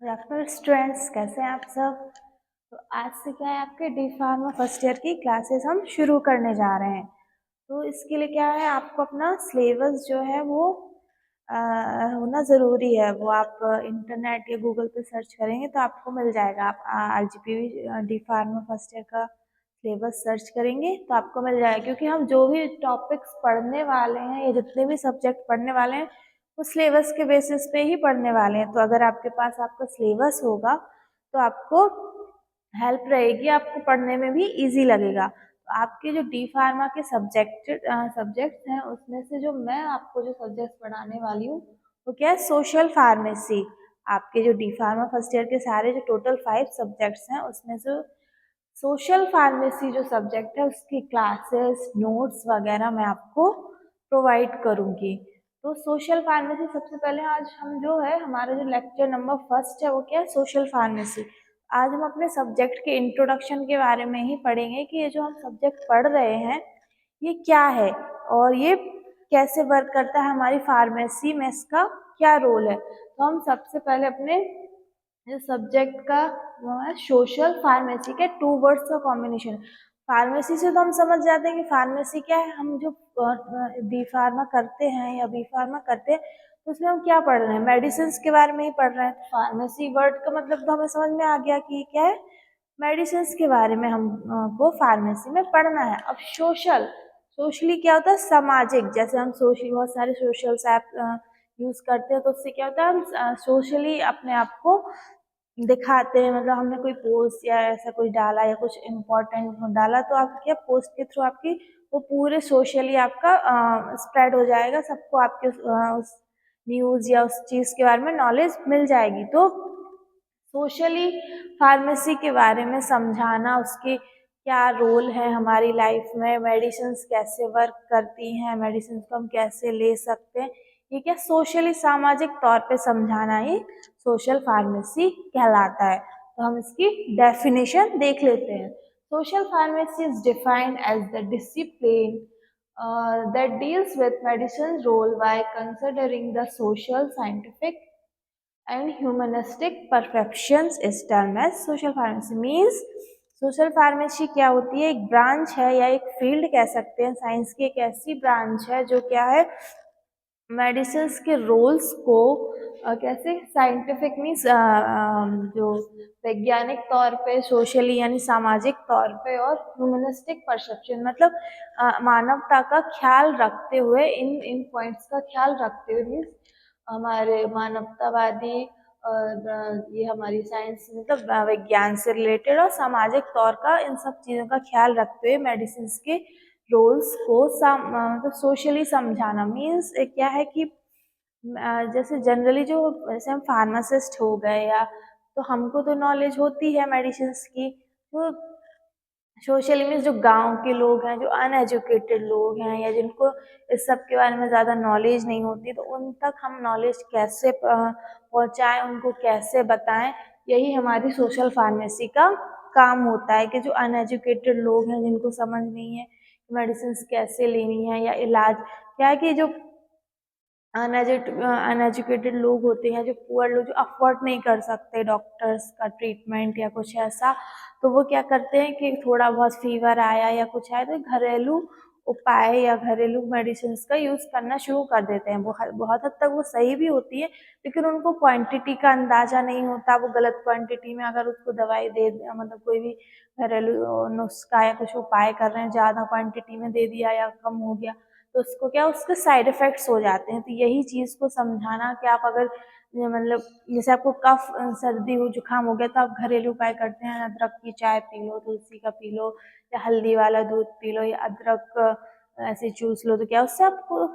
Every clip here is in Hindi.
गुड आफ्टरनून स्टूडेंट्स, कैसे हैं आप सब। तो आज से क्या है, आपके डी फार्मा फर्स्ट ईयर की क्लासेस हम शुरू करने जा रहे हैं। तो इसके लिए क्या है, आपको अपना सिलेबस जो है वो होना ज़रूरी है। वो आप इंटरनेट या गूगल पे सर्च करेंगे तो आपको मिल जाएगा। आप RGP D pharma first year का सिलेबस सर्च करेंगे तो आपको मिल जाएगा, क्योंकि हम जो भी टॉपिक्स पढ़ने वाले हैं या जितने भी सब्जेक्ट पढ़ने वाले हैं वो सिलेबस के बेसिस पे ही पढ़ने वाले हैं। तो अगर आपके पास आपका सिलेबस होगा तो आपको हेल्प रहेगी, आपको पढ़ने में भी इजी लगेगा। तो आपके जो डी फार्मा के सब्जेक्ट्स हैं उसमें से जो मैं आपको जो सब्जेक्ट्स पढ़ाने वाली हूँ वो क्या है, सोशल फार्मेसी। आपके जो डी फार्मा फर्स्ट ईयर के सारे जो टोटल 5 सब्जेक्ट्स हैं उसमें से सोशल फार्मेसी जो सब्जेक्ट है उसकी क्लासेस नोट्स वगैरह मैं आपको प्रोवाइड करूँगी। तो सोशल फार्मेसी सबसे पहले आज हम जो है, हमारा जो लेक्चर नंबर फर्स्ट है वो क्या है, सोशल फार्मेसी। आज हम अपने सब्जेक्ट के इंट्रोडक्शन के बारे में ही पढ़ेंगे कि ये जो हम सब्जेक्ट पढ़ रहे हैं ये क्या है और ये कैसे वर्क करता है, हमारी फार्मेसी में इसका क्या रोल है। तो हम सबसे पहले अपने जो सब्जेक्ट का वो है सोशल फार्मेसी के 2 वर्ड्स का कॉम्बिनेशन। फार्मेसी से तो हम समझ जाते हैं कि फार्मेसी क्या है। हम जो डी फार्मा करते हैं या बी फार्मा करते हैं तो उसमें हम क्या पढ़ रहे हैं, मेडिसिन के बारे में ही पढ़ रहे हैं। तो फार्मेसी वर्ड का मतलब तो हमें समझ में आ गया कि क्या है, मेडिसिन के बारे में हमको फार्मेसी में पढ़ना है। अब सोशली क्या होता है, सामाजिक। जैसे हम सोशल बहुत सारे सोशल ऐप यूज करते हैं तो उससे क्या होता है, हम सोशली अपने आप को दिखाते हैं। मतलब हमने कोई पोस्ट या ऐसा कोई डाला या कुछ इम्पोर्टेंट डाला तो आप क्या, पोस्ट के थ्रू आपकी वो पूरे सोशली आपका स्प्रेड हो जाएगा, सबको आपके उस न्यूज़ या उस चीज़ के बारे में नॉलेज मिल जाएगी। तो सोशली फार्मेसी के बारे में समझाना, उसके क्या रोल है हमारी लाइफ में, मेडिसिन्स कैसे वर्क करती हैं, मेडिसिन को हम कैसे ले सकते हैं, ये क्या सोशली सामाजिक तौर पे समझाना ही सोशल फार्मेसी कहलाता है। तो हम इसकी डेफिनेशन देख लेते हैं। Social pharmacy is defined as the discipline that deals with medicine's role by considering the social, scientific and humanistic perceptions is termed as social pharmacy। means social pharmacy क्या होती है, एक ब्रांच है या एक फील्ड कह सकते हैं, साइंस की एक ऐसी ब्रांच है जो क्या है, मेडिसिन के रोल्स को कैसे साइंटिफिक मीन्स जो वैज्ञानिक तौर पे, सोशली यानी सामाजिक तौर पे, और ह्यूमनिस्टिक परसेप्शन मतलब मानवता का ख्याल रखते हुए, इन पॉइंट्स का ख्याल रखते हुए, मीन्स हमारे मानवतावादी ये हमारी साइंस मतलब विज्ञान से रिलेटेड और सामाजिक तौर का, इन सब चीज़ों का ख्याल रखते हुए मेडिसिन के रोल्स को मतलब सोशली समझाना। मीन्स क्या है कि जैसे जनरली जो, जैसे हम फार्मासिस्ट हो गए या, तो हमको तो नॉलेज होती है मेडिसिन की। तो सोशली मीन्स जो गांव के लोग हैं, जो अनएजुकेटेड लोग हैं या जिनको इस सब के बारे में ज़्यादा नॉलेज नहीं होती, तो उन तक हम नॉलेज कैसे पहुंचाएं, उनको कैसे बताएं, यही हमारी सोशल फार्मेसी का काम होता है। कि जो अनएजुकेटेड लोग हैं, जिनको समझ नहीं है मेडिसिन कैसे लेनी है या इलाज क्या है, कि जो अनएजुकेटेड लोग होते हैं, जो पुअर लोग, जो अफोर्ड नहीं कर सकते डॉक्टर्स का ट्रीटमेंट या कुछ ऐसा, तो वो क्या करते हैं कि थोड़ा बहुत फीवर आया या कुछ आया तो घरेलू उपाय या घरेलू मेडिसिन का यूज़ करना शुरू कर देते हैं। बहुत बहुत हद तक वो सही भी होती है, लेकिन उनको क्वांटिटी का अंदाज़ा नहीं होता। वो गलत क्वांटिटी में अगर उसको दवाई दे, मतलब कोई भी घरेलू नुस्खा या कुछ उपाय कर रहे हैं, ज़्यादा क्वांटिटी में दे दिया या कम हो गया तो उसको क्या, उसके साइड इफ़ेक्ट्स हो जाते हैं। तो यही चीज़ को समझाना कि आप अगर मतलब जैसे आपको कफ सर्दी हो, जुकाम हो गया, तो आप घरेलू उपाय करते हैं, अदरक की चाय पी लो, तुलसी का पी लो, या हल्दी वाला दूध पी लो, या अदरक ऐसे चूस लो, तो क्या उससे आपको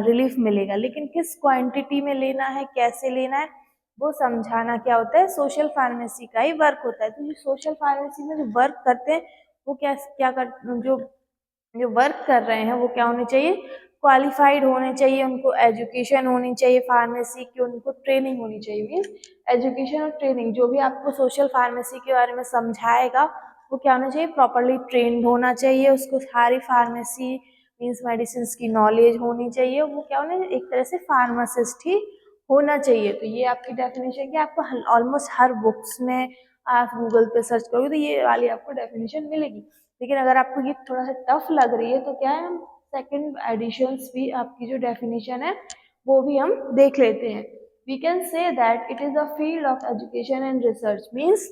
रिलीफ मिलेगा। लेकिन किस क्वांटिटी में लेना है, कैसे लेना है, वो समझाना क्या होता है, सोशल फार्मेसी का ही वर्क होता है। तो जो सोशल फार्मेसी में जो वर्क करते हैं वो क्या क्या कर जो जो वर्क कर रहे हैं वो क्या होने चाहिए, क्वालिफाइड होने चाहिए, उनको एजुकेशन होनी चाहिए फार्मेसी की, उनको ट्रेनिंग होनी चाहिए। मीन्स एजुकेशन और ट्रेनिंग, जो भी आपको सोशल फार्मेसी के बारे में समझाएगा वो क्या होना चाहिए, प्रॉपरली ट्रेंड होना चाहिए, उसको सारी फार्मेसी मीन्स मेडिसिन की नॉलेज होनी चाहिए। वो क्या होना चाहिए, एक तरह से फार्मासिस्ट ही होना चाहिए। तो ये आपकी डेफिनेशन क्या, आपको ऑलमोस्ट हर बुक्स में आप गूगल पे सर्च करोगे तो ये वाली आपको डेफिनेशन मिलेगी। लेकिन अगर आपको ये थोड़ा सा टफ लग रही है तो क्या है, हम सेकंड एडिशंस भी आपकी जो डेफिनेशन है वो भी हम देख लेते हैं। We can say that it is a field of education and research. Means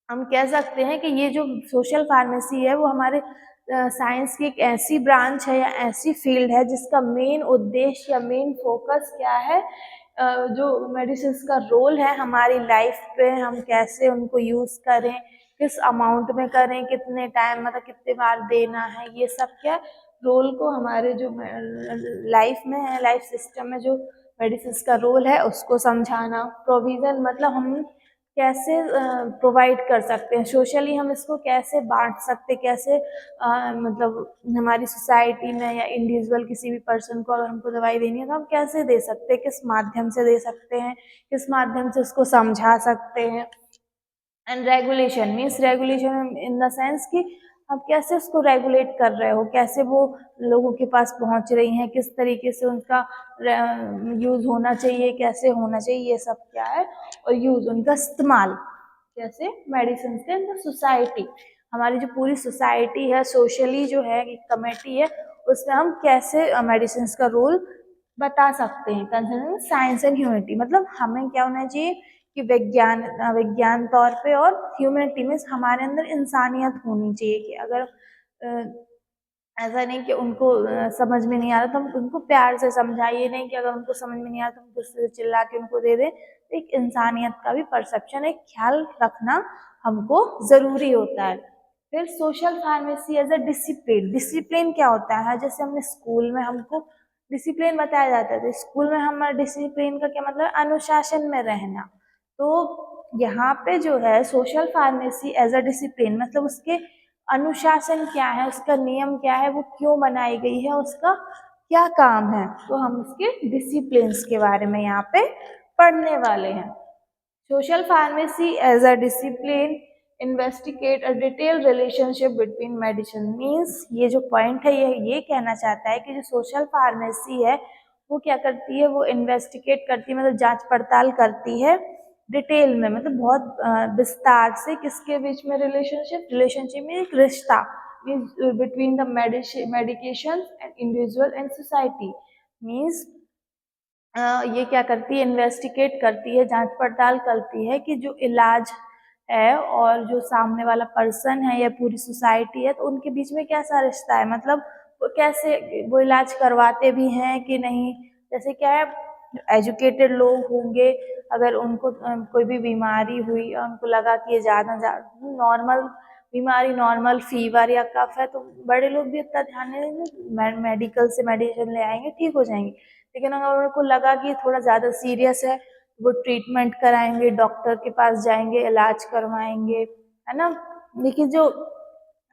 हम कह सकते हैं कि ये जो सोशल फार्मेसी है वो हमारे साइंस की एक ऐसी ब्रांच है या ऐसी फील्ड है जिसका मेन उद्देश्य या मेन फोकस क्या है, जो मेडिसिन का रोल है हमारी लाइफ पे, हम कैसे उनको यूज़ करें, किस अमाउंट में करें, कितने टाइम मतलब कितने बार देना है, ये सब क्या रोल को हमारे जो लाइफ में है, लाइफ सिस्टम में जो मेडिसिन का रोल है उसको समझाना। प्रोविज़न मतलब हम कैसे प्रोवाइड कर सकते हैं, सोशली हम इसको कैसे बांट सकते, कैसे मतलब हमारी सोसाइटी में या इंडिविजुअल किसी भी पर्सन को अगर हमको दवाई देनी है तो हम कैसे दे सकते हैं, किस माध्यम से दे सकते हैं, किस माध्यम से उसको समझा सकते हैं। And regulation means regulation in the sense कि आप कैसे उसको रेगुलेट कर रहे हो, कैसे वो लोगों के पास पहुंच रही हैं, किस तरीके से उनका यूज़ होना चाहिए, कैसे होना चाहिए, ये सब क्या है, और यूज़ उनका इस्तेमाल कैसे मेडिसिन के अंदर सोसाइटी, हमारी जो पूरी सोसाइटी है, सोशली जो है एक कमेटी है, उसमें हम कैसे मेडिसिन का रोल बता सकते हैं कंसर्निंग साइंस एंड ह्यूमैनिटी। मतलब हमें क्या होना चाहिए कि विज्ञान तौर पे और ह्यूमैनिटी में हमारे अंदर इंसानियत होनी चाहिए कि अगर ऐसा नहीं कि उनको समझ में नहीं आ रहा तो हम उनको प्यार से समझाइए, नहीं कि अगर उनको समझ में नहीं आ रहा तो हम गुस्से से चिल्ला के उनको दे दें। एक इंसानियत का भी परसेप्शन, एक ख्याल रखना हमको ज़रूरी होता है। फिर social pharmacy as a discipline. Discipline क्या होता है, जैसे हमने स्कूल में हमको डिसिप्लिन बताया जाता है, तो स्कूल में हमारा डिसिप्लिन का क्या मतलब, अनुशासन में रहना। तो यहाँ पे जो है social pharmacy as a discipline मतलब उसके अनुशासन क्या है, उसका नियम क्या है, वो क्यों बनाई गई है, उसका क्या काम है, तो हम उसके डिसिप्लिन के बारे में यहाँ पे पढ़ने वाले हैं। Social pharmacy as a discipline investigate a detail relationship between medicine. Means ये जो पॉइंट है ये कहना चाहता है कि जो सोशल फार्मेसी है वो क्या करती है, वो इन्वेस्टिगेट करती है, मतलब जांच पड़ताल करती है डिटेल में, मतलब बहुत विस्तार से, किसके बीच में, रिलेशनशिप में एक रिश्ता means between the medication and individual and society. Means ये क्या करती है, इन्वेस्टिगेट करती है, जांच पड़ताल करती है कि जो इलाज है और जो सामने वाला पर्सन है या पूरी सोसाइटी है तो उनके बीच में कैसा रिश्ता है, मतलब वो कैसे वो इलाज करवाते भी हैं कि नहीं। जैसे क्या है, एजुकेटेड लोग होंगे, अगर उनको कोई भी बीमारी हुई और उनको लगा कि ये ज़्यादा नॉर्मल बीमारी, नॉर्मल फीवर या कफ है, तो बड़े लोग भी इतना ध्यान नहीं देंगे, मेडिकल से मेडिसिन ले आएंगे, ठीक हो जाएंगे। लेकिन अगर उनको लगा कि थोड़ा ज़्यादा सीरियस है, वो ट्रीटमेंट कराएंगे, डॉक्टर के पास जाएंगे, इलाज करवाएंगे, है ना। लेकिन जो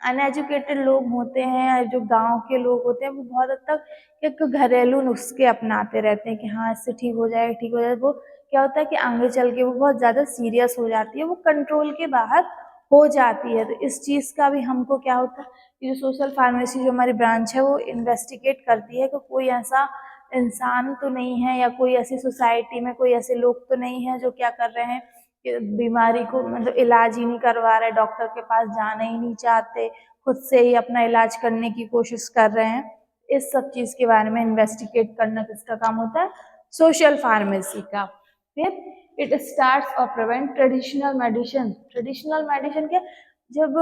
अनएजुकेटेड लोग होते हैं, जो गांव के लोग होते हैं, वो बहुत हद तक एक घरेलू नुस्खे अपनाते रहते हैं कि हाँ इससे ठीक हो जाएगा, ठीक हो जाएगा। वो क्या होता है कि आगे चल के वो बहुत ज़्यादा सीरियस हो जाती है, वो कंट्रोल के बाहर हो जाती है। तो इस चीज़ का भी हमको क्या होता है कि जो सोशल फार्मेसी जो हमारी ब्रांच है वो इन्वेस्टिगेट करती है कि कोई ऐसा इंसान तो नहीं है या कोई ऐसी सोसाइटी में कोई ऐसे लोग तो नहीं है जो क्या कर रहे हैं कि बीमारी को मतलब इलाज ही नहीं करवा रहे, डॉक्टर के पास जाना ही नहीं चाहते, खुद से ही अपना इलाज करने की कोशिश कर रहे हैं। इस सब चीज़ के बारे में इन्वेस्टिगेट करना किसका काम होता है, सोशल फार्मेसी का। फिर इट स्टार्ट्स और prevent traditional medicine. Traditional medicine के जब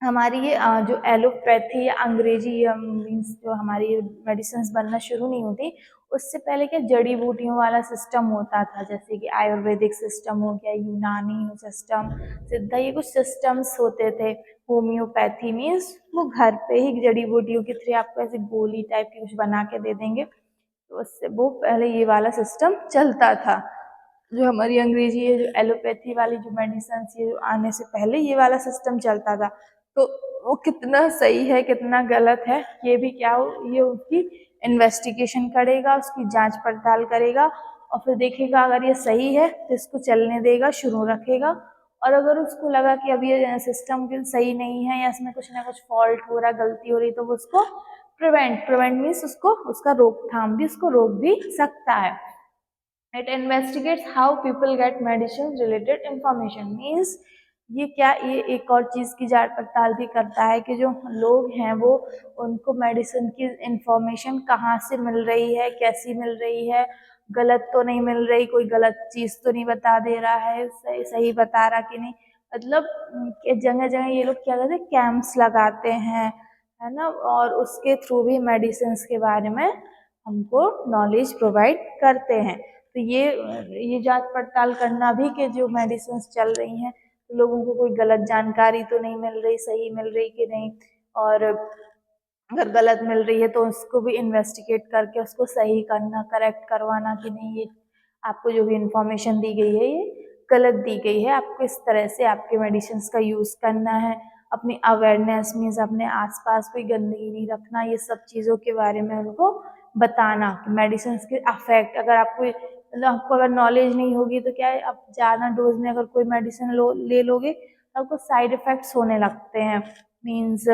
हमारी ये जो एलोपैथी या अंग्रेजी मीन्स जो हमारी मेडिसिन बनना शुरू नहीं होती, उससे पहले क्या जड़ी बूटियों वाला सिस्टम होता था, जैसे कि आयुर्वेदिक सिस्टम हो गया, यूनानी सिस्टम, सिद्धा, ये कुछ सिस्टम्स होते थे। होम्योपैथी मीन्स वो घर पे ही जड़ी बूटियों के थ्रू आपको ऐसे गोली टाइप की कुछ बना के दे देंगे, तो उससे वो पहले ये वाला सिस्टम चलता था। जो हमारी अंग्रेजी है, जो एलोपैथी वाली जो मेडिसिन ये आने से पहले ये वाला सिस्टम चलता था। तो वो कितना सही है कितना गलत है, ये भी क्या हो, ये उसकी इन्वेस्टिगेशन करेगा, उसकी जांच पड़ताल करेगा और फिर देखेगा अगर ये सही है तो इसको चलने देगा, शुरू रखेगा। और अगर उसको लगा कि अब ये सिस्टम सही नहीं है या इसमें कुछ ना कुछ फॉल्ट हो रहा, गलती हो रही, तो वो उसको प्रिवेंट मीन्स उसको उसका रोकथाम भी, उसको रोक भी सकता है। It investigates how people get medicine related information. Means ये एक और चीज़ की जांच पड़ताल भी करता है कि जो लोग हैं वो उनको मेडिसिन की इंफॉर्मेशन कहाँ से मिल रही है, कैसी मिल रही है, गलत तो नहीं मिल रही, कोई गलत चीज़ तो नहीं बता दे रहा है, सही सही बता रहा कि नहीं। मतलब जगह जगह ये लोग क्या करते हैं, कैंप्स लगाते हैं, है ना, और उसके थ्रू भी मेडिसिन के बारे में हमको नॉलेज प्रोवाइड करते हैं। तो ये जांच पड़ताल करना भी कि जो मेडिसिन चल रही हैं तो लोगों को कोई गलत जानकारी तो नहीं मिल रही, सही मिल रही कि नहीं, और अगर गलत मिल रही है तो उसको भी इन्वेस्टिगेट करके उसको सही करना, करेक्ट करवाना कि नहीं, ये आपको जो भी इंफॉर्मेशन दी गई है ये गलत दी गई है, आपको इस तरह से आपके मेडिसिन का यूज़ करना है। अपनी अवेयरनेस मीन्स अपने आसपास कोई गंदगी नहीं रखना, ये सब चीज़ों के बारे में उनको बताना कि मेडिसिन के अफेक्ट, अगर आपको अगर नॉलेज नहीं होगी तो क्या है, आप ज़्यादा डोज में अगर कोई मेडिसिन ले लोगे तो आपको साइड इफ़ेक्ट्स होने लगते हैं। मीन्स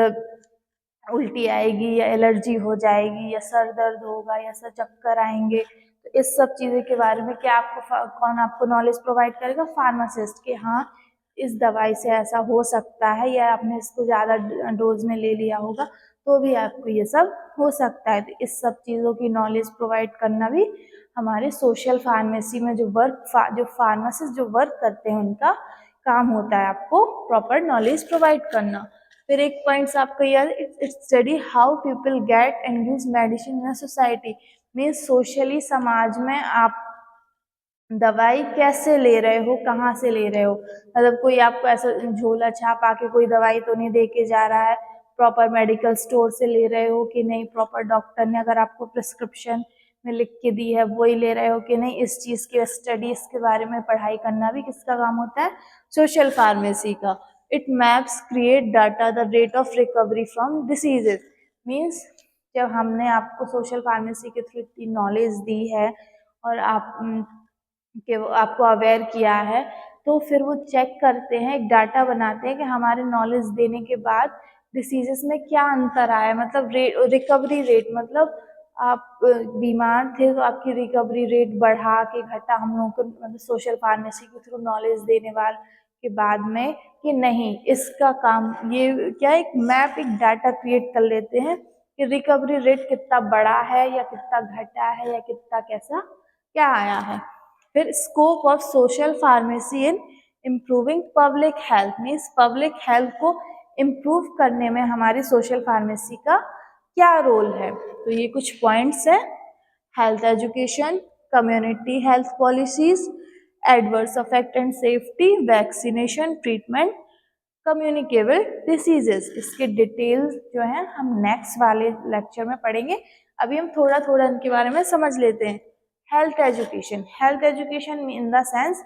उल्टी आएगी या एलर्जी हो जाएगी या सर दर्द होगा या सर चक्कर आएंगे। तो इस सब चीज़ों के बारे में क्या कौन आपको नॉलेज प्रोवाइड करेगा? फार्मासिस्ट। कि हाँ इस दवाई से ऐसा हो सकता है, या आपने इसको ज़्यादा डोज में ले लिया होगा तो भी आपको ये सब हो सकता है। तो इस सब चीज़ों की नॉलेज प्रोवाइड करना भी हमारे सोशल फार्मेसी में जो फार्मासिस्ट जो वर्क करते हैं उनका काम होता है, आपको प्रॉपर नॉलेज प्रोवाइड करना। फिर एक पॉइंट्स आपको याद, it study how people get and use medicine in society. Means socially समाज में आप दवाई कैसे ले रहे हो, कहाँ से ले रहे हो, मतलब कोई आपको ऐसा झोला छाप आके कोई दवाई तो नहीं दे के जा रहा है, प्रॉपर मेडिकल स्टोर से ले रहे हो कि नहीं, प्रॉपर डॉक्टर ने अगर आपको प्रिस्क्रिप्शन में लिख के दी है वही ले रहे हो कि नहीं, इस चीज़ की स्टडीज के बारे में पढ़ाई करना भी किसका काम होता है? सोशल फार्मेसी का। It maps create data the rate of recovery from diseases. Means जब हमने आपको सोशल फार्मेसी के थ्रू इतनी नॉलेज दी है और कि वो आपको अवेयर किया है, तो फिर वो चेक करते हैं, एक डाटा बनाते हैं कि हमारे नॉलेज देने के बाद डिसीजेस में क्या अंतर आया, मतलब रिकवरी रेट, मतलब आप बीमार थे तो आपकी रिकवरी रेट बढ़ा के घटा, हम लोगों को मतलब सोशल फार्मेसी के थ्रू नॉलेज देने वाले के बाद में कि नहीं, इसका काम ये क्या, एक मैप, एक डाटा क्रिएट कर लेते हैं कि रिकवरी रेट कितना बढ़ा है या कितना घटा है या कितना कैसा क्या आया है। फिर scope of social pharmacy in improving public health. Means public health को इम्प्रूव करने में हमारी सोशल फार्मेसी का क्या रोल है। तो ये कुछ पॉइंट्स हैं: health education, community health policies, adverse affect and safety, vaccination, treatment, communicable diseases. इसके डिटेल्स जो हैं हम नेक्स्ट वाले लेक्चर में पढ़ेंगे। अभी हम थोड़ा थोड़ा इनके बारे में समझ लेते हैं। Health education, health education in the sense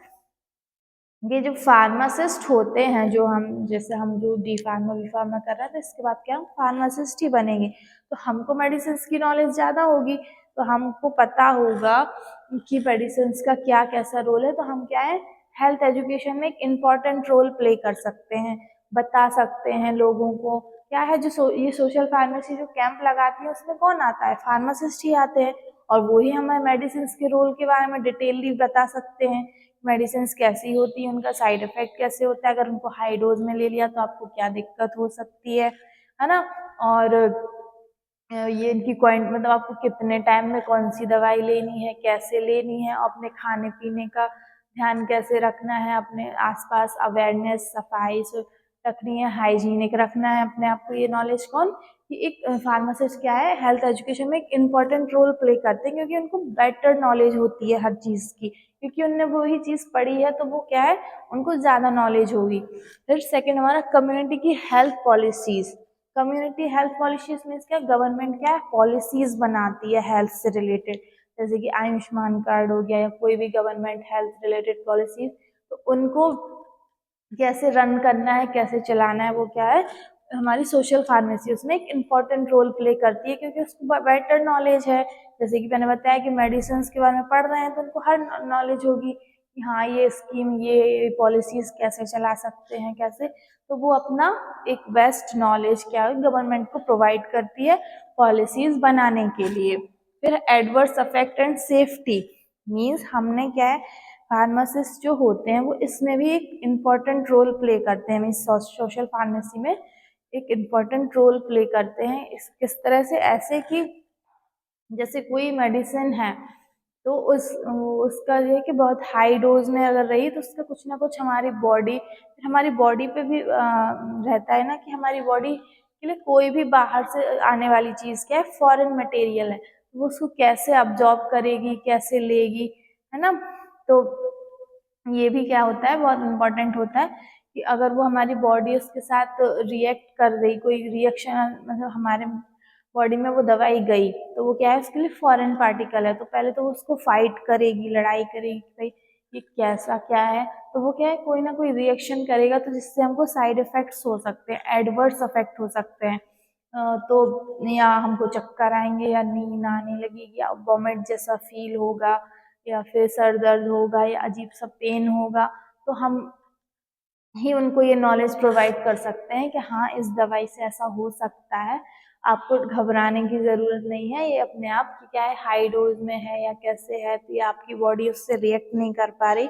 ये जो फार्मासिस्ट होते हैं, जो हम जैसे हम जो डी फार्मा बी फार्मा कर रहे हैं तो इसके बाद क्या हम फार्मासिस्ट ही बनेंगे, तो हमको मेडिसिन की नॉलेज ज़्यादा होगी, तो हमको पता होगा कि मेडिसिन का क्या कैसा रोल है, तो हम क्या है हेल्थ एजुकेशन में एक इम्पॉर्टेंट रोल प्ले कर सकते हैं, बता सकते हैं लोगों को। क्या है जो ये सोशल फार्मेसी जो कैंप लगाती है उसमें कौन आता है? फार्मासिस्ट ही आते हैं, और वो ही हमें मेडिसिन के रोल के बारे में डिटेलली बता सकते हैं, मेडिसिन कैसी होती है, उनका साइड इफेक्ट कैसे होता है, अगर उनको हाई डोज में ले लिया तो आपको क्या दिक्कत हो सकती है ना, और ये इनकी क्वांट मतलब आपको कितने टाइम में कौन सी दवाई लेनी है, कैसे लेनी है, अपने खाने पीने का ध्यान कैसे रखना है, अपने आसपास अवेयरनेस, सफाई रखनी है, हाइजीनिक रखना है अपने आप को, ये नॉलेज कौन, कि एक फार्मासिस्ट क्या है हेल्थ एजुकेशन में एक इम्पॉर्टेंट रोल प्ले करते हैं, क्योंकि उनको बेटर नॉलेज होती है हर चीज़ की, क्योंकि उनने वही चीज़ पढ़ी है, तो वो क्या है उनको ज़्यादा नॉलेज होगी। फिर सेकेंड हमारा कम्युनिटी की health policies. Community health policies means क्या, गवर्नमेंट क्या है पॉलिसीज बनाती है हेल्थ से रिलेटेड, जैसे कि आयुष्मान कार्ड हो गया या कोई भी गवर्नमेंट हेल्थ रिलेटेड पॉलिसीज, तो उनको कैसे रन करना है, कैसे चलाना है, वो क्या है हमारी सोशल फार्मेसी उसमें एक इम्पॉर्टेंट रोल प्ले करती है, क्योंकि उसको बेटर नॉलेज है। जैसे कि मैंने बताया कि मेडिसिन के बारे में पढ़ रहे हैं तो उनको हर नॉलेज होगी कि हाँ ये स्कीम, ये पॉलिसीज कैसे चला सकते हैं, कैसे, तो वो अपना एक बेस्ट नॉलेज क्या है गवर्नमेंट को प्रोवाइड करती है पॉलिसीज बनाने के लिए। फिर adverse affect and safety. Means हमने क्या है, फार्मासिस्ट जो होते हैं वो इसमें भी एक इम्पॉर्टेंट रोल प्ले करते हैं। मीन्स सोशल फार्मेसी में एक इम्पॉर्टेंट रोल प्ले करते हैं। इस किस तरह से, ऐसे कि जैसे कोई मेडिसिन है तो उसका ये है कि बहुत हाई डोज में अगर रही तो उसका कुछ ना कुछ हमारी बॉडी पे भी रहता है ना, कि हमारी बॉडी के लिए कोई भी बाहर से आने वाली चीज़ क्या है, फॉरेन मटेरियल है, वो उसको कैसे अब्जॉर्ब करेगी, कैसे लेगी, है ना। तो ये भी क्या होता है, बहुत इम्पोर्टेंट होता है कि अगर वो हमारी बॉडी उसके साथ रिएक्ट कर रही, कोई रिएक्शन मतलब हमारे बॉडी में वो दवाई गई तो वो क्या है, उसके लिए फॉरेन पार्टिकल है, तो पहले तो वो उसको फाइट करेगी, लड़ाई करेगी कि भाई ये कैसा क्या है, तो वो क्या है, कोई ना कोई रिएक्शन करेगा, तो जिससे हमको साइड इफेक्ट्स हो सकते हैं, एडवर्स इफेक्ट हो सकते हैं। तो या हमको चक्कर आएंगे, या नींद आने लगेगी, या वॉमिट जैसा फील होगा, या फिर सर दर्द होगा, या अजीब सा पेन होगा, तो हम ही उनको ये नॉलेज प्रोवाइड कर सकते हैं कि हाँ इस दवाई से ऐसा हो सकता है, आपको घबराने की ज़रूरत नहीं है, ये अपने आप की क्या है, हाई डोज में है या कैसे है, तो ये आपकी बॉडी उससे रिएक्ट नहीं कर पा रही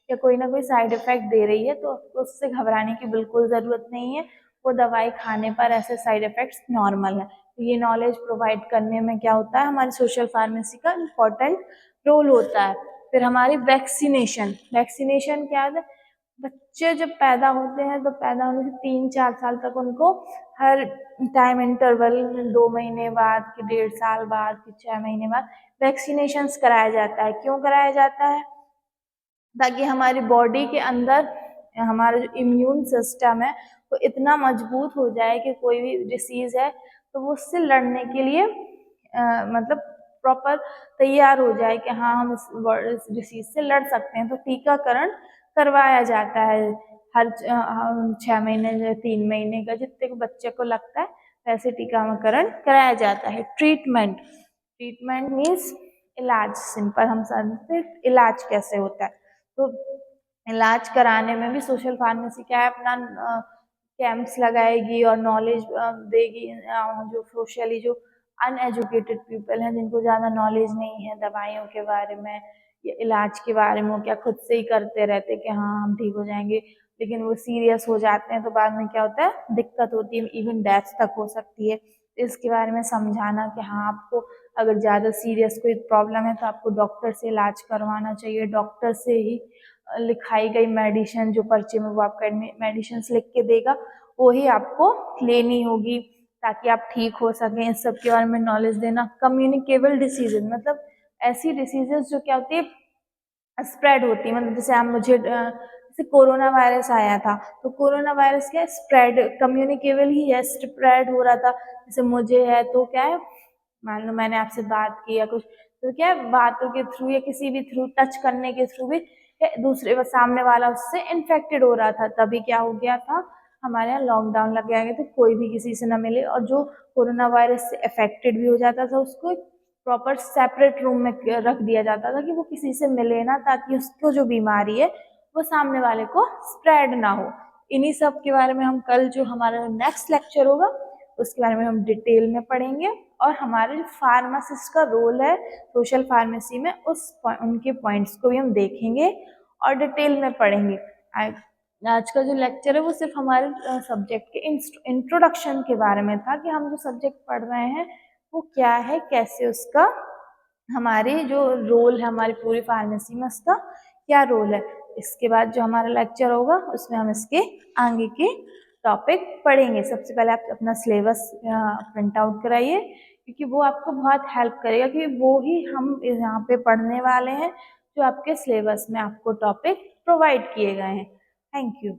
या कोई ना कोई साइड इफेक्ट दे रही है, तो उससे घबराने की बिल्कुल ज़रूरत नहीं है। वो दवाई खाने पर ऐसे साइड इफेक्ट्स नॉर्मल है। तो ये नॉलेज प्रोवाइड करने में क्या होता है, हमारी सोशल फार्मेसी का इम्पोर्टेंट रोल होता है। फिर हमारी वैक्सीनेशन, वैक्सीनेशन क्या है, बच्चे जब पैदा होते हैं तो पैदा होने से 3-4 साल तक उनको हर टाइम इंटरवल में 2 महीने बाद कि 1.5 साल बाद कि 6 महीने बाद वैक्सीनेशंस कराया जाता है। क्यों कराया जाता है? ताकि हमारी बॉडी के अंदर हमारा जो इम्यून सिस्टम है वो इतना मजबूत हो जाए कि कोई भी डिसीज़ है तो वो उससे लड़ने के लिए मतलब प्रॉपर तैयार हो जाए कि हाँ हम इस डिसीज़ से लड़ सकते हैं। तो टीकाकरण करवाया जाता है हर 6 महीने 3 महीने का, जितने को बच्चे को लगता है वैसे टीकाकरण कराया जाता है। ट्रीटमेंट, ट्रीटमेंट मीन्स इलाज, सिंपल हम समझते इलाज कैसे होता है। तो इलाज कराने में भी सोशल फार्मेसी क्या है, अपना कैंप्स लगाएगी और नॉलेज देगी। जो सोशली जो अनएजुकेटेड पीपल हैं, जिनको ज़्यादा नॉलेज नहीं है दवाइयों के बारे में या इलाज के बारे में, वो क्या खुद से ही करते रहते कि हाँ हम ठीक हो जाएंगे, लेकिन वो सीरियस हो जाते हैं तो बाद में क्या होता है, दिक्कत होती है, इवन डेथ तक हो सकती है। इसके बारे में समझाना कि हाँ आपको अगर ज़्यादा सीरियस कोई प्रॉब्लम है तो आपको डॉक्टर से इलाज करवाना चाहिए, डॉक्टर से ही लिखाई गई मेडिसिन, जो पर्चे में वो आपका मेडिसिन लिख के देगा वो ही आपको लेनी होगी ताकि आप ठीक हो सकें। इस सब के बारे में नॉलेज देना। कम्युनिकेबल डिसीजेज, मतलब ऐसी डिसीजेज जो क्या होती है, स्प्रेड होती है, मतलब जैसे आप मुझे जैसे कोरोना वायरस आया था तो कोरोना वायरस क्या है, स्प्रेड कम्युनिकेबल ही है, स्प्रेड हो रहा था। जैसे मुझे है तो क्या है, मान लो मैंने आपसे बात की या कुछ, तो क्या है बातों के थ्रू या किसी भी थ्रू, टच करने के थ्रू भी दूसरे सामने वाला उससे इन्फेक्टेड हो रहा था। तभी क्या हो गया था, हमारे यहाँ लॉकडाउन लग गया तो कोई भी किसी से ना मिले, और जो कोरोना वायरस से अफेक्टेड भी हो जाता था उसको प्रॉपर सेपरेट रूम में रख दिया जाता था कि वो किसी से मिले ना, ताकि उसको जो बीमारी है वो सामने वाले को स्प्रेड ना हो। इन्हीं सब के बारे में हम कल जो हमारा नेक्स्ट लेक्चर होगा उसके बारे में हम डिटेल में पढ़ेंगे, और हमारे जो फार्मासिस्ट का रोल है सोशल फार्मेसी में उनके पॉइंट्स को भी हम देखेंगे और डिटेल में पढ़ेंगे। आज का जो लेक्चर है वो सिर्फ हमारे सब्जेक्ट के इंट्रोडक्शन के बारे में था कि हम जो सब्जेक्ट पढ़ रहे हैं वो क्या है, कैसे उसका हमारे जो रोल है हमारी पूरी फार्मेसी में उसका क्या रोल है। इसके बाद जो हमारा लेक्चर होगा उसमें हम इसके आगे के टॉपिक पढ़ेंगे। सबसे पहले आप अपना सिलेबस प्रिंट आउट कराइए, क्योंकि वो आपको बहुत हेल्प करेगा कि वो ही हम यहाँ पे पढ़ने वाले हैं जो आपके सिलेबस में आपको टॉपिक प्रोवाइड किए गए हैं। Thank you.